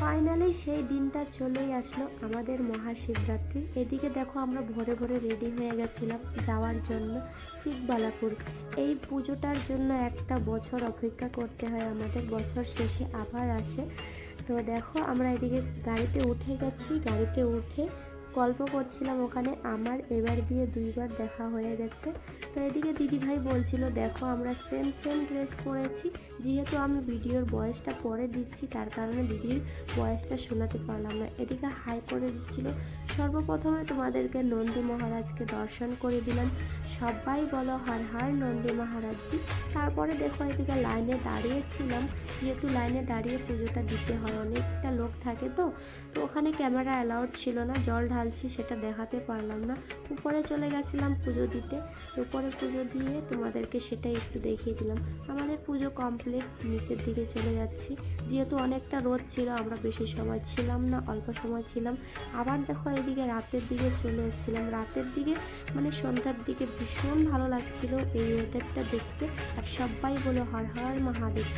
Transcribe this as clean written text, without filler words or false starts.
Finally সেই দিনটা চলেই আসলো আমাদের মহাশিবরাত্রি। এদিকে দেখো আমরা ভোরে ভোরে রেডি হয়ে গেছিলাম যাওয়ার জন্য চিকবালাপুর। এই পুজোটার জন্য একটা বছর অপেক্ষা করতে হয় আমাদের, বছর শেষে আবার আসে। তো দেখো আমরা এদিকে গাড়িতে উঠে গেছি, গাড়িতে উঠে গল্প করছিলাম ওখানে। আমার এবার দিয়ে 2বার দেখা হয়ে গেছে। তো এদিকে দিদিভাই বলছিল দেখো আমরা সেম সেম ড্রেস পরেছি। যেহেতু আমি ভিডিওর ভয়েসটা পরে দিচ্ছি তার কারণে দিদির ভয়েসটা শোনাতে পারলাম না। এদিকে হাই করে দিচ্ছিল। সর্বপ্রথমে তোমাদেরকে নন্দী মহারাজকে দর্শন করে দিলাম। সবাই বলো হর হর নন্দী মহারাজজি। তারপরে দেখো এদিকে লাইনে দাঁড়িয়েছিলাম, যেহেতু লাইনে দাঁড়িয়ে পুজোটা দিতে হয়, অনেকটা লোক থাকে তো ওখানে ক্যামেরা অ্যালাউড ছিল না। জল ঢালছি সেটা দেখাতে পারলাম না। উপরে চলে গেছিলাম পুজো দিতে। তো উপরে পুজো দিয়ে তোমাদেরকে সেটাই একটু দেখিয়ে দিলাম। আমাদের পুজো কমপ্লিট, নিচের দিকে চলে যাচ্ছি। যেহেতু অনেকটা রোদ ছিল আমরা বেশি সময় ছিলাম না, অল্প সময় ছিলাম। আবার দেখো এদিকে রাতের দিকে চলে এসেছিলাম। রাতের দিকে মানে সন্ধ্যার দিকে ভীষণ ভালো লাগছিল এই ওয়েদারটা দেখতে। আর সবাই বলে হর হর মহাদেব।